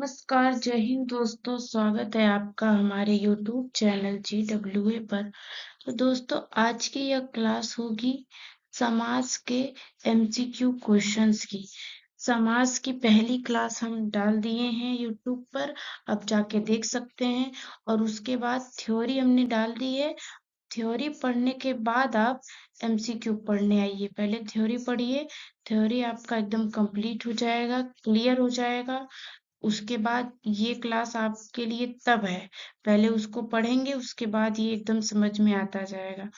नमस्कार, जय हिंद दोस्तों। स्वागत है आपका हमारे यूट्यूब चैनल GWA पर। तो दोस्तों, आज की यह क्लास होगी समास के MCQ क्वेश्चंस की। समास की पहली क्लास हम डाल दिए हैं यूट्यूब पर, अब जाके देख सकते हैं। और उसके बाद थ्योरी हमने डाल दी है। थ्योरी पढ़ने के बाद आप MCQ पढ़ने आइए। पहले थ्योरी पढ़िए, थ्योरी आपका एकदम कंप्लीट हो जाएगा, क्लियर हो जाएगा। उसके बाद ये क्लास आपके लिए तब है, पहले उसको पढ़ेंगे, उसके बाद ये एकदम समझ में आता जाएगा।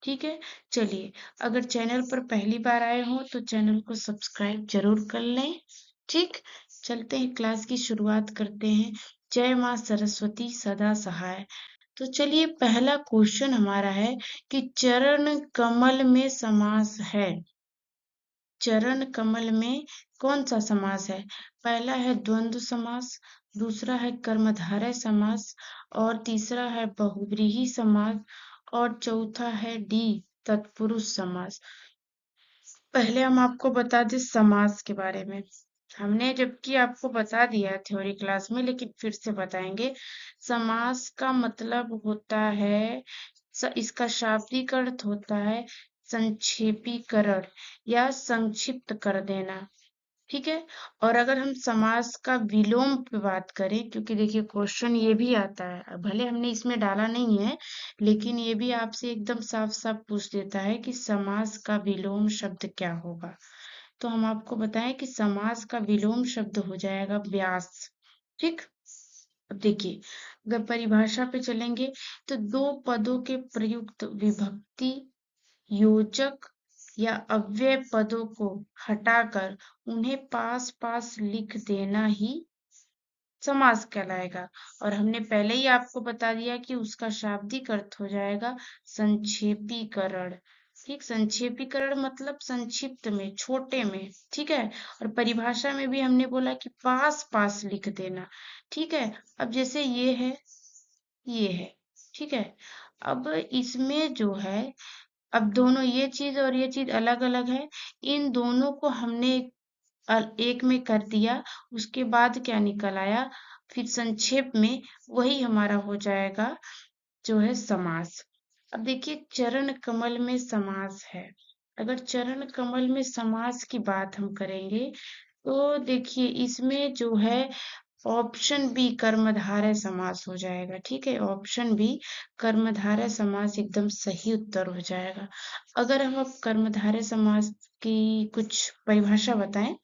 ठीक है, चलिए। अगर चैनल पर पहली बार आए हो तो चैनल को सब्सक्राइब जरूर कर लें। ठीक, चलते हैं, क्लास की शुरुआत करते हैं। जय माँ सरस्वती सदा सहाय। तो चलिए, पहला क्वेश्चन हमारा है कि चरण कमल में समास है। चरण कमल में कौन सा समास है? पहला है द्वंद्व समास, दूसरा है कर्मधारय समास, और तीसरा है बहुव्रीहि समास, और चौथा है डी तत्पुरुष समास। पहले हम आपको बता दें समास के बारे में। हमने जबकि आपको बता दिया है थ्योरी क्लास में, लेकिन फिर से बताएंगे। समास का मतलब होता है, इसका शाब्दिक अर्थ होता है संक्षेपीकरण या संक्षिप्त कर देना। ठीक है। और अगर हम समास का विलोम पे बात करें, क्योंकि देखिए क्वेश्चन ये भी आता है, भले हमने इसमें डाला नहीं है, लेकिन ये भी आपसे एकदम साफ साफ पूछ देता है कि समास का विलोम शब्द क्या होगा। तो हम आपको बताएं कि समास का विलोम शब्द हो जाएगा व्यास। ठीक। अब देखिए, अगर परिभाषा पे चलेंगे तो दो पदों के प्रयुक्त विभक्ति, योजक या अव्यय पदों को हटाकर उन्हें पास पास लिख देना ही समास कहलाएगा। और हमने पहले ही आपको बता दिया कि उसका शाब्दिक अर्थ हो जाएगा संक्षेपीकरण। ठीक, संक्षेपीकरण मतलब संक्षिप्त में, छोटे में। ठीक है। और परिभाषा में भी हमने बोला कि पास पास लिख देना। ठीक है। अब जैसे ये है, ये है। ठीक है। अब इसमें जो है, अब दोनों ये चीज और ये चीज अलग अलग है। इन दोनों को हमने एक में कर दिया, उसके बाद क्या निकल आया, फिर संक्षेप में वही हमारा हो जाएगा जो है समास। अब देखिए, चरण कमल में समास है। अगर चरण कमल में समास की बात हम करेंगे तो देखिए, इसमें जो है ऑप्शन बी कर्मधारय समास हो जाएगा। ठीक है, ऑप्शन बी कर्मधारय समास एकदम सही उत्तर हो जाएगा। अगर हम अब कर्मधारय समास की कुछ परिभाषा बताएं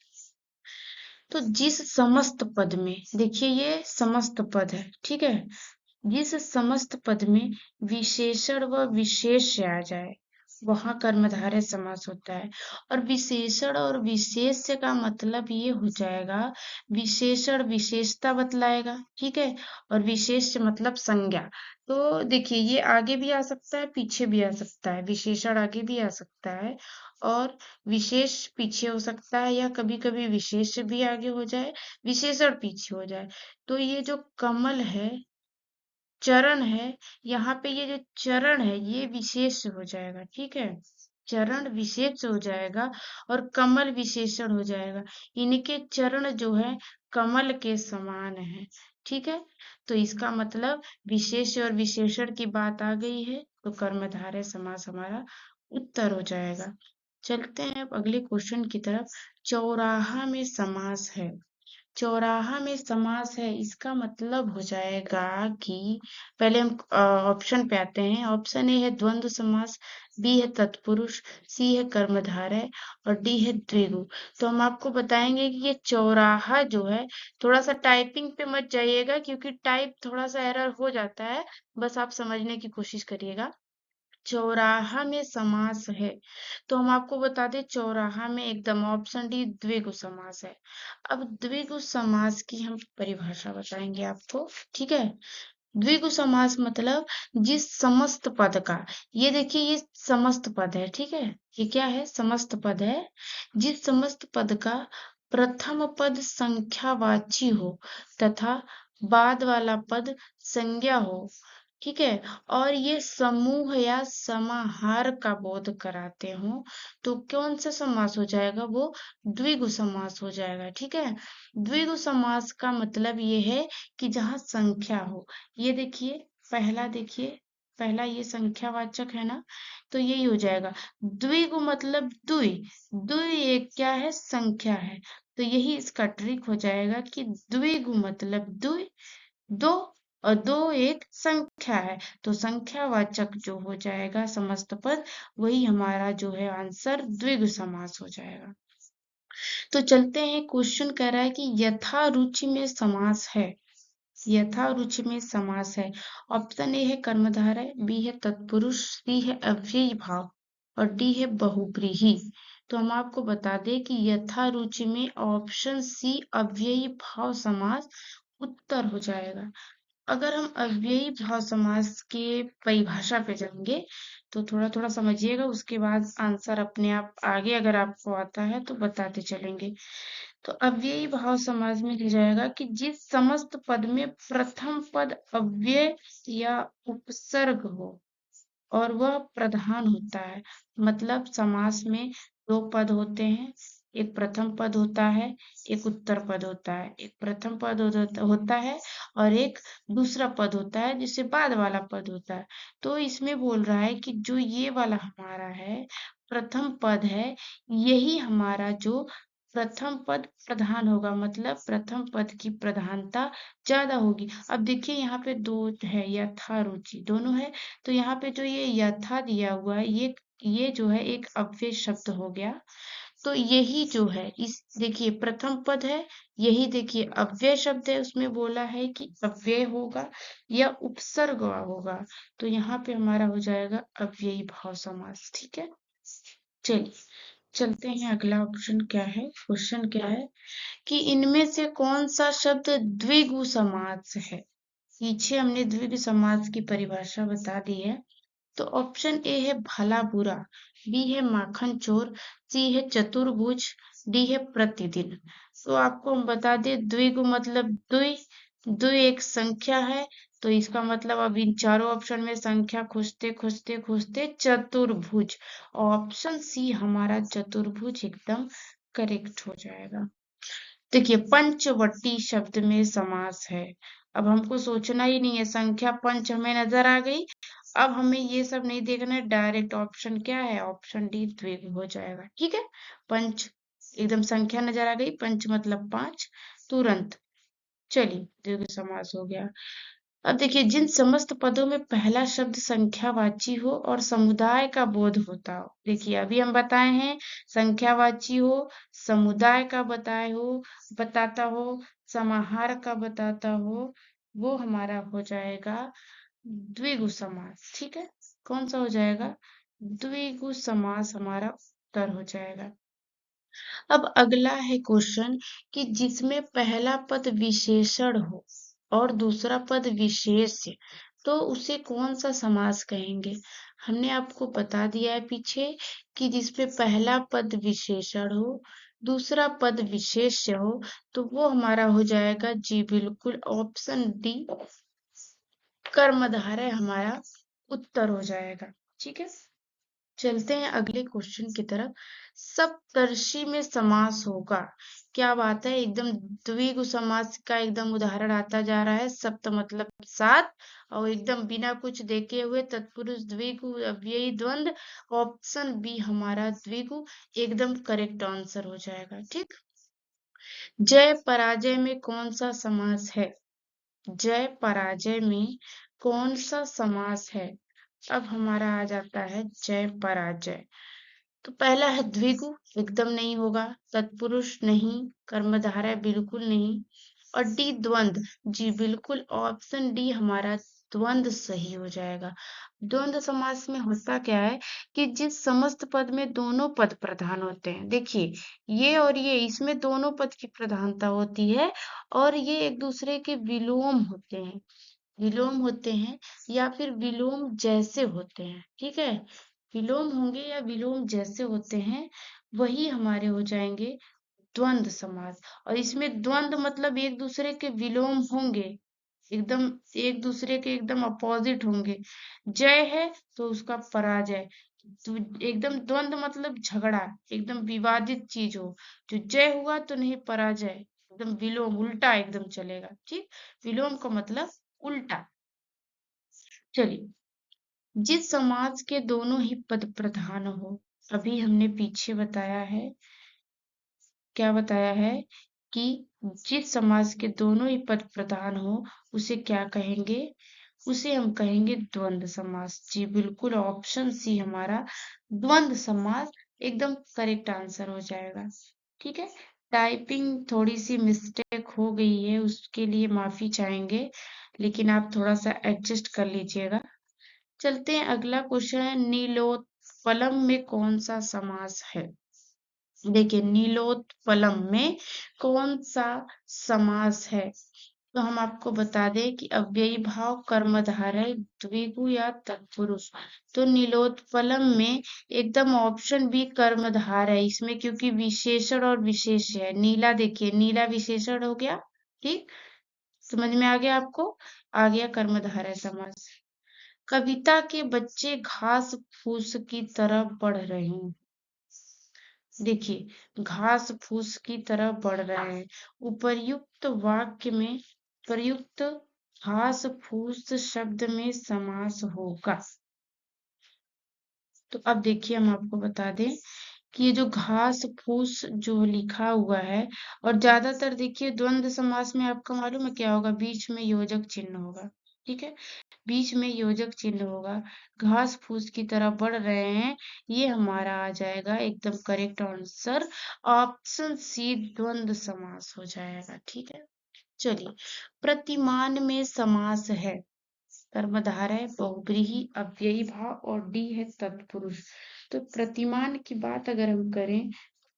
तो जिस समस्त पद में, देखिए ये समस्त पद है। ठीक है, जिस समस्त पद में विशेषण व विशेष्य आ जाए वहां कर्मधारय समास होता है। और विशेषण और विशेष्य का मतलब ये हो जाएगा, विशेषण विशेषता बतलाएगा। ठीक है। और विशेष्य मतलब संज्ञा। तो देखिए, ये आगे भी आ सकता है, पीछे भी आ सकता है। विशेषण आगे भी आ सकता है और विशेष पीछे हो सकता है, या कभी कभी विशेष भी आगे हो जाए, विशेषण पीछे हो जाए। तो ये जो कमल है, चरण है, यहाँ पे ये जो चरण है ये विशेष हो जाएगा। ठीक है, चरण विशेष हो जाएगा और कमल विशेषण हो जाएगा। इनके चरण जो है कमल के समान है। ठीक है। तो इसका मतलब विशेष और विशेषण की बात आ गई है, तो कर्मधारय समास हमारा उत्तर हो जाएगा। चलते हैं अब अगले क्वेश्चन की तरफ। चौराहा में समास है। चौराहा में समास है, इसका मतलब हो जाएगा कि पहले हम ऑप्शन पे आते हैं। ऑप्शन ए है द्वंद्व समास, बी है तत्पुरुष, सी है कर्मधारय, और डी है द्विगु। तो हम आपको बताएंगे कि ये चौराहा जो है, थोड़ा सा टाइपिंग पे मत जाइएगा क्योंकि टाइप थोड़ा सा एरर हो जाता है, बस आप समझने की कोशिश करिएगा। चौराहा में समास है, तो हम आपको बता दें चौराहा में एकदम ऑप्शन डी द्विगु समास है। अब द्विगु समास की हम परिभाषा बताएंगे आपको। ठीक है, द्विगु समास मतलब जिस समस्त पद का, ये देखिए ये समस्त पद है। ठीक है, ये क्या है, समस्त पद है। जिस समस्त पद का प्रथम पद संख्यावाची हो तथा बाद वाला पद संज्ञा हो, ठीक है। और ये समूह या समाहार का बोध कराते हो तो कौन सा समास हो जाएगा, वो द्विगु समास हो जाएगा। ठीक है, द्विगु समास का मतलब ये है कि जहाँ संख्या हो। ये देखिए पहला ये संख्यावाचक है ना, तो यही हो जाएगा। द्विगु मतलब दुई, दुई एक क्या है, संख्या है। तो यही इसका ट्रिक हो जाएगा कि द्विगु मतलब दुई, दो, और दो एक संख्या है, तो संख्यावाचक जो हो जाएगा समस्त पद, वही हमारा जो है आंसर द्विगु समास हो जाएगा। तो चलते हैं, क्वेश्चन कह रहा है कि यथा रुचि में समास है। यथा रुचि में समास है। ऑप्शन ए है कर्मधारय, बी है तत्पुरुष, सी है अव्ययी भाव और डी है बहुव्रीहि। तो हम आपको बता दें कि यथा रुचि में ऑप्शन सी अव्ययी भाव समास उत्तर हो जाएगा। अगर हम अव्ययी भाव समास के परिभाषा पे जाएंगे तो थोड़ा थोड़ा समझिएगा, उसके बाद आंसर अपने आप आगे अगर आपको आता है तो बताते चलेंगे। तो अव्ययी भाव समास में लिया जाएगा कि जिस समस्त पद में प्रथम पद अव्यय या उपसर्ग हो और वह प्रधान होता है। मतलब समास में दो पद होते हैं, एक प्रथम पद होता है, एक उत्तर पद होता है। एक प्रथम पद होता है और एक दूसरा पद होता है जिससे बाद वाला पद होता है। तो इसमें बोल रहा है कि जो ये वाला हमारा है प्रथम पद है, यही हमारा जो प्रथम पद प्रधान होगा, मतलब प्रथम पद की प्रधानता ज्यादा होगी। अब देखिए यहाँ पे दो है, यथा रुचि दोनों है, तो यहाँ पे जो ये यथा दिया हुआ है, ये जो है एक अव्यय शब्द हो गया। तो यही जो है, इस देखिए प्रथम पद है, यही देखिए अव्यय शब्द है, उसमें बोला है कि अव्यय होगा या उपसर्ग होगा। तो यहाँ पे हमारा हो जाएगा अव्ययी भाव समास। ठीक है, चलिए चलते हैं, अगला ऑप्शन क्या है, क्वेश्चन क्या है कि इनमें से कौन सा शब्द द्विगु समास है। पीछे हमने द्विगु समास की परिभाषा बता दी है। तो ऑप्शन ए है भला बुरा, बी है माखन चोर, सी है चतुर्भुज, डी है प्रतिदिन। तो आपको हम बता दें द्विगु मतलब दुई, दुई एक संख्या है, तो इसका मतलब अब इन चारों ऑप्शन में संख्या खोजते खोजते खोजते चतुर्भुज, ऑप्शन सी हमारा चतुर्भुज एकदम करेक्ट हो जाएगा। देखिए पंचवटी शब्द में समास है। अब हमको सोचना ही नहीं है, संख्या पंच हमें नजर आ गई, अब हमें ये सब नहीं देखना है, डायरेक्ट ऑप्शन क्या है, ऑप्शन डी द्विगु हो जाएगा। ठीक है, पंच एकदम संख्या नजर आ गई, पंच मतलब पांच, तुरंत। चलिए द्विगु समास हो गया। अब देखिए जिन समस्त पदों में पहला शब्द संख्यावाची हो और समुदाय का बोध होता हो। देखिए अभी हम बताए हैं संख्यावाची हो, समुदाय का बताता हो, समाहार का बताता हो, वो हमारा हो जाएगा द्विगु समास। ठीक है, कौन सा हो जाएगा, द्विगु समास हमारा उत्तर हो जाएगा। अब अगला है क्वेश्चन कि जिसमें पहला पद विशेषण हो और दूसरा पद विशेष्य, तो उसे कौन सा समास कहेंगे। हमने आपको बता दिया है पीछे कि जिसमें पहला पद विशेषण हो, दूसरा पद विशेष्य हो, तो वो हमारा हो जाएगा जी बिल्कुल ऑप्शन डी कर्मधारय हमारा उत्तर हो जाएगा। ठीक है, चलते हैं अगले क्वेश्चन की तरफ। सप्तर्षि में समास होगा, क्या बात है, एकदम द्विगु समास का एकदम उदाहरण आता जा रहा है। सप्त मतलब सात, और एकदम बिना कुछ देखे हुए तत्पुरुष द्विगु अव्ययी द्वंद, ऑप्शन बी हमारा द्विगु एकदम करेक्ट आंसर हो जाएगा। ठीक, जय पराजय में कौन सा समास है, जय पराजय में कौन सा समास है। अब हमारा आ जाता है जय पराजय। तो पहला है द्विगु, एकदम नहीं होगा, तत्पुरुष नहीं, कर्मधारय बिल्कुल नहीं, और डी द्वंद, जी बिल्कुल ऑप्शन डी हमारा द्वंद सही हो जाएगा। द्वंद समास में होता क्या है कि जिस समस्त पद में दोनों पद प्रधान होते हैं, देखिए ये और ये, इसमें दोनों पद की प्रधानता होती है और ये एक दूसरे के विलोम होते हैं, विलोम होते हैं या फिर विलोम जैसे होते हैं। ठीक है, विलोम होंगे या विलोम जैसे होते हैं, वही हमारे हो जाएंगे द्वंद समास। और इसमें द्वंद मतलब एक दूसरे के विलोम होंगे, एकदम एक दूसरे के एकदम अपोजिट होंगे। जय है तो उसका पराजय, तो एकदम द्वंद मतलब झगड़ा, एकदम विवादित चीज हो। जो जय हुआ तो नहीं, पराजय एकदम विलोम, उल्टा एकदम चलेगा। ठीक, विलोम का मतलब उल्टा। चलिए, जिस समाज के दोनों ही पद प्रधान हो, अभी हमने पीछे बताया है, क्या बताया है कि जिस समाज के दोनों ही पद प्रधान हो उसे क्या कहेंगे, उसे हम कहेंगे द्वंद्व समास। जी बिल्कुल, ऑप्शन सी हमारा द्वंद्व समास एकदम करेक्ट आंसर हो जाएगा। ठीक है, टाइपिंग थोड़ी सी मिस्टेक हो गई है, उसके लिए माफी चाहेंगे, लेकिन आप थोड़ा सा एडजस्ट कर लीजिएगा। चलते हैं, अगला क्वेश्चन है, नीलोत्पलम में कौन सा समास है। देखिए, नीलोत्पलम में कौन सा समास है, तो हम आपको बता दें कि अव्ययी भाव, कर्मधारय, द्विगु या तत्पुरुष। तो नीलोत्पलम में एकदम ऑप्शन बी कर्मधार है इसमें, क्योंकि विशेषण और विशेष है। नीला, देखिए नीला विशेषण हो गया। ठीक, समझ में आ गया आपको, आ गया कर्मधारय समास। कविता के बच्चे घास फूस की तरह बढ़ रहे हैं। देखिए, घास फूस की तरह बढ़ रहे हैं। उपर्युक्त वाक्य में प्रयुक्त घास फूस शब्द में समास होगा। तो अब देखिए, हम आपको बता दें कि ये जो घास फूस जो लिखा हुआ है, और ज्यादातर देखिए द्वंद्व समास में आपका मालूम है क्या होगा, बीच में योजक चिन्ह होगा। ठीक है, बीच में योजक चिन्ह होगा। घास फूस की तरह बढ़ रहे हैं, ये हमारा आ जाएगा एकदम करेक्ट आंसर, ऑप्शन सी द्वंद्व समास हो जाएगा। ठीक है, चलिए, प्रतिमान में समास है, कर्मधारय, बहुव्रीहि, अव्ययी भाव और डी है तत्पुरुष। तो प्रतिमान की बात अगर हम करें,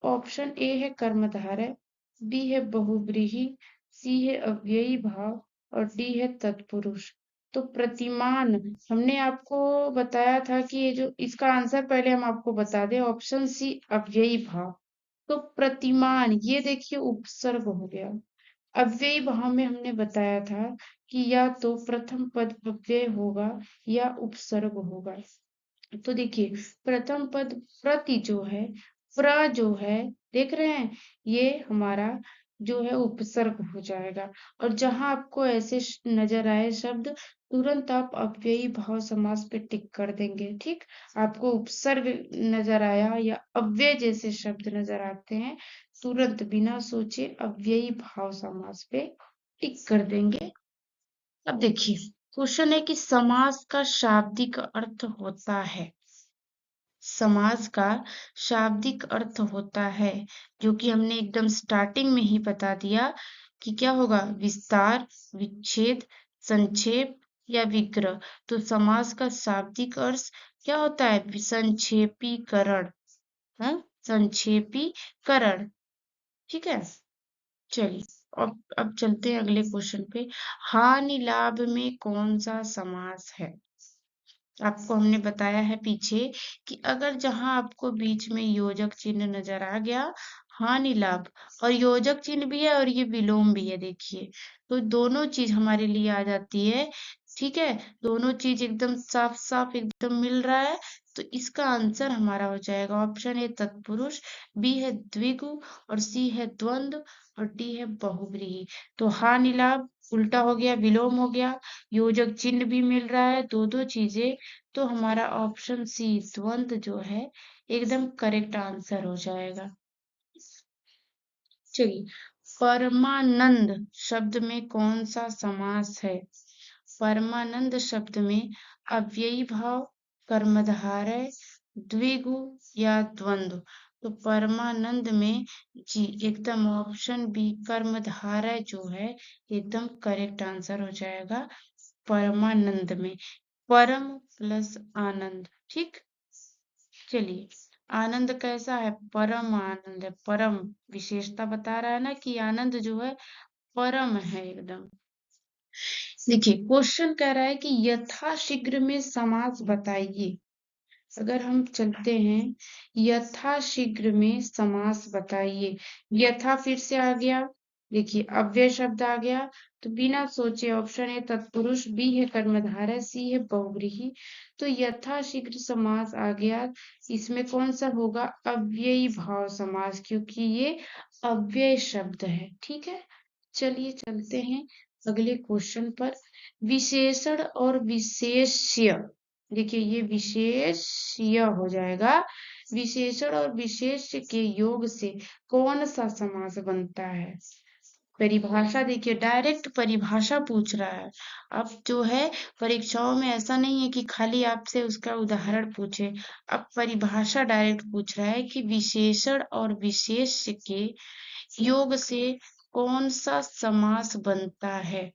ऑप्शन ए है कर्मधारय, बी है बहुव्रीहि, सी है अव्ययी भाव और डी है तत्पुरुष। तो प्रतिमान, हमने आपको बताया था कि ये जो इसका आंसर पहले हम आपको बता दें, ऑप्शन सी अव्ययी भाव। तो प्रतिमान, ये देखिए उपसर्ग हो गया। अव्ययी भाव में हमने बताया था कि या तो प्रथम पद अव्यय होगा या उपसर्ग होगा। तो देखिए, प्रथम पद प्रति जो है, प्र जो है, देख रहे हैं, ये हमारा जो है उपसर्ग हो जाएगा। और जहां आपको ऐसे नजर आए शब्द, तुरंत आप अव्ययी भाव समास पे टिक कर देंगे। ठीक, आपको उपसर्ग नजर आया या अव्यय जैसे शब्द नजर आते हैं, तुरंत बिना सोचे अव्ययी भाव समास पे टिक कर देंगे। अब देखिए, क्वेश्चन है कि समास का शाब्दिक अर्थ होता है, समास का शाब्दिक अर्थ होता है, जो कि हमने एकदम स्टार्टिंग में ही बता दिया कि क्या होगा, विस्तार, विच्छेद, संक्षेप या विग्रह। तो समास का शाब्दिक अर्थ क्या होता है, संक्षेपीकरण। हाँ, संक्षेपीकरण। ठीक है, चलिए, अब चलते हैं अगले क्वेश्चन पे। हानि लाभ में कौन सा समास है। आपको हमने बताया है पीछे कि अगर जहां आपको बीच में योजक चिन्ह नजर आ गया, हानि लाभ, और योजक चिन्ह भी है और ये विलोम भी है, देखिए, तो दोनों चीज हमारे लिए आ जाती है। ठीक है, दोनों चीज एकदम साफ साफ एकदम मिल रहा है, तो इसका आंसर हमारा हो जाएगा ऑप्शन ए तत्पुरुष, बी है द्विगु और सी है द्वंद्व और डी है बहुव्रीहि। तो हानि लाभ उल्टा हो गया, विलोम हो गया, योजक चिन्ह भी मिल रहा है, दो दो चीजें। तो हमारा ऑप्शन सी द्वंद्व जो है एकदम करेक्ट आंसर हो जाएगा। चलिए, परमानंद शब्द में कौन सा समास है। परमानंद शब्द में अव्ययी भाव, कर्मधारय, द्विगु या द्वंद्व। तो परमानंद में जी एकदम ऑप्शन बी कर्मधारय जो है एकदम करेक्ट आंसर हो जाएगा परमानंद में, परम प्लस आनंद। ठीक, चलिए, आनंद कैसा है, परम आनंद है, परम विशेषता बता रहा है ना कि आनंद जो है परम है एकदम। देखिए, क्वेश्चन कह रहा है कि यथाशीघ्र में समास बताइए। अगर हम चलते हैं, यथाशीघ्र में समास बताइए, यथा फिर से आ गया, देखिए अव्यय शब्द आ गया, तो बिना सोचे ऑप्शन ए तत्पुरुष, बी है कर्मधारय, सी है बहुव्रीहि। तो यथाशीघ्र समास आ गया। इसमें कौन सा होगा? अव्ययी भाव समास, क्योंकि ये अव्यय शब्द है। ठीक है, चलिए चलते हैं अगले क्वेश्चन पर। विशेषण और विशेष्य, देखिए ये विशेष्य हो जाएगा। विशेषण और विशेष्य के योग से कौन सा समास बनता है? परिभाषा देखिए, डायरेक्ट परिभाषा पूछ रहा है। अब जो है परीक्षाओं में ऐसा नहीं है कि खाली आपसे उसका उदाहरण पूछे, अब परिभाषा डायरेक्ट पूछ रहा है कि विशेषण और विशेष्य के योग से कौन सा समास बनता है?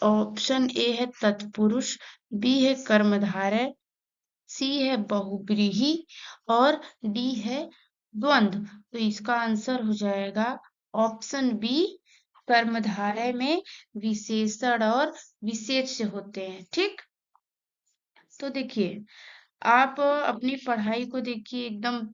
ऑप्शन ए है तत्पुरुष, बी है कर्मधारय, सी है बहुव्रीहि और डी है द्वंद्व। तो इसका आंसर हो जाएगा ऑप्शन बी, कर्मधारय में विशेषण और विशेष्य होते हैं। ठीक, तो देखिए आप अपनी पढ़ाई को देखिए एकदम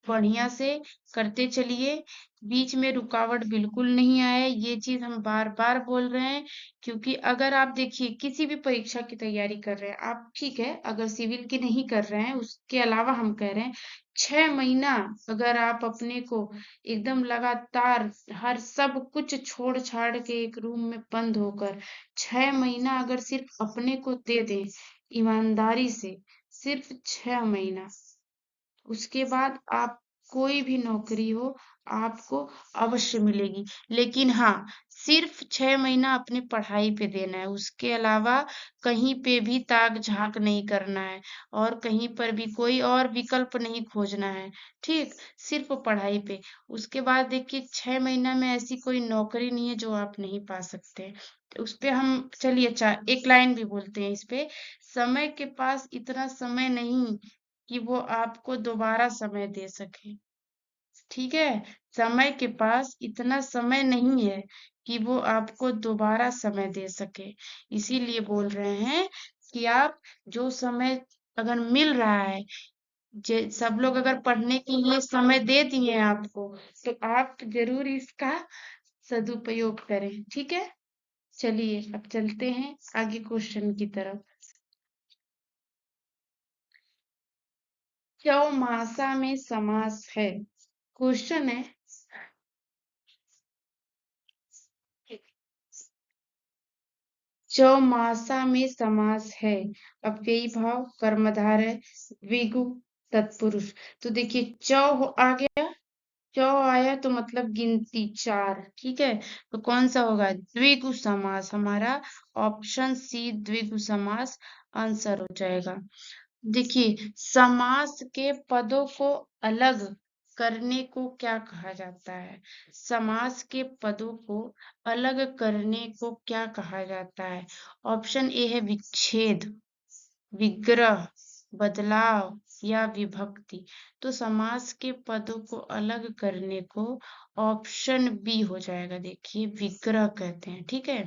बढ़िया से करते चलिए, बीच में रुकावट बिल्कुल नहीं आए, ये चीज हम बार बार बोल रहे हैं। क्योंकि अगर आप देखिए किसी भी परीक्षा की तैयारी कर रहे हैं आप, ठीक है, अगर सिविल की नहीं कर रहे हैं, उसके अलावा हम कह रहे हैं 6 महीना अगर आप अपने को एकदम लगातार हर सब कुछ छोड़ छाड़ के एक रूम में बंद होकर 6 महीना अगर सिर्फ अपने को दे दें ईमानदारी से, सिर्फ 6 महीना, उसके बाद आप कोई भी नौकरी हो आपको अवश्य मिलेगी। लेकिन हाँ, सिर्फ 6 महीना अपनी पढ़ाई पे देना है, उसके अलावा कहीं पे भी ताक झांक नहीं करना है और कहीं पर भी कोई और विकल्प नहीं खोजना है। ठीक, सिर्फ पढ़ाई पे। उसके बाद देखिए 6 महीना में ऐसी कोई नौकरी नहीं है जो आप नहीं पा सकते। उस पे हम चलिए, अच्छा एक लाइन भी बोलते हैं इस पे, समय के पास इतना समय नहीं कि वो आपको दोबारा समय दे सके। ठीक है, समय के पास इतना समय नहीं है कि वो आपको दोबारा समय दे सके। इसीलिए बोल रहे हैं कि आप जो समय अगर मिल रहा है, सब लोग अगर पढ़ने के लिए समय दे दिए हैं आपको, तो आप जरूर इसका सदुपयोग करें। ठीक है, चलिए अब चलते हैं आगे क्वेश्चन की तरफ। चौमासा में समास है, क्वेश्चन है चौमासा में समास है, अव्ययी भाव, कर्मधारय, द्विगु, तत्पुरुष। तो देखिए आ गया, चौ आया तो मतलब गिनती 4। ठीक है, तो कौन सा होगा? द्विगु समास, हमारा ऑप्शन सी द्विगु समास आंसर हो जाएगा। देखिए समास के पदों को अलग करने को क्या कहा जाता है? समास के पदों को अलग करने को क्या कहा जाता है? ऑप्शन ए है विच्छेद, विग्रह, बदलाव या विभक्ति। तो समास के पदों को अलग करने को ऑप्शन बी हो जाएगा। देखिए विग्रह कहते हैं। ठीक है,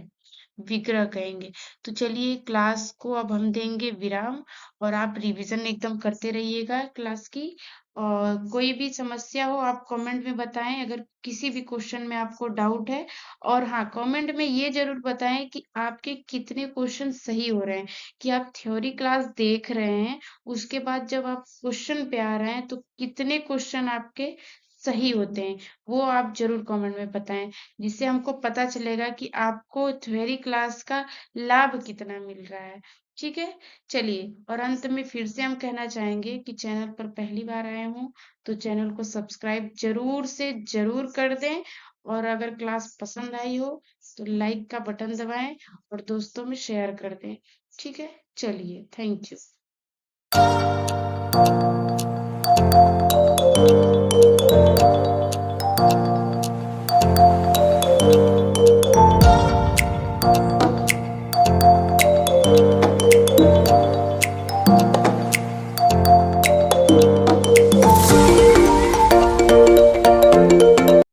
विग्रह कहेंगे। तो चलिए क्लास को अब हम देंगे विराम और आप रिवीजन एकदम करते रहिएगा क्लास की। और कोई भी समस्या हो आप कमेंट में बताएं, अगर किसी भी क्वेश्चन में आपको डाउट है। और हाँ, कमेंट में ये जरूर बताएं कि आपके कितने क्वेश्चन सही हो रहे हैं, कि आप थ्योरी क्लास देख रहे हैं, उसके बाद जब आप क्वेश्चन पे आ रहे हैं तो कितने क्वेश्चन आपके सही होते हैं, वो आप जरूर कमेंट में बताएं, जिससे हमको पता चलेगा कि आपको थ्योरी क्लास का लाभ कितना मिल रहा है। ठीक है, चलिए और अंत में फिर से हम कहना चाहेंगे कि चैनल पर पहली बार आए हों तो चैनल को सब्सक्राइब जरूर से जरूर कर दें, और अगर क्लास पसंद आई हो तो लाइक का बटन दबाएं और दोस्तों में शेयर कर दें। ठीक है, चलिए, थैंक यू।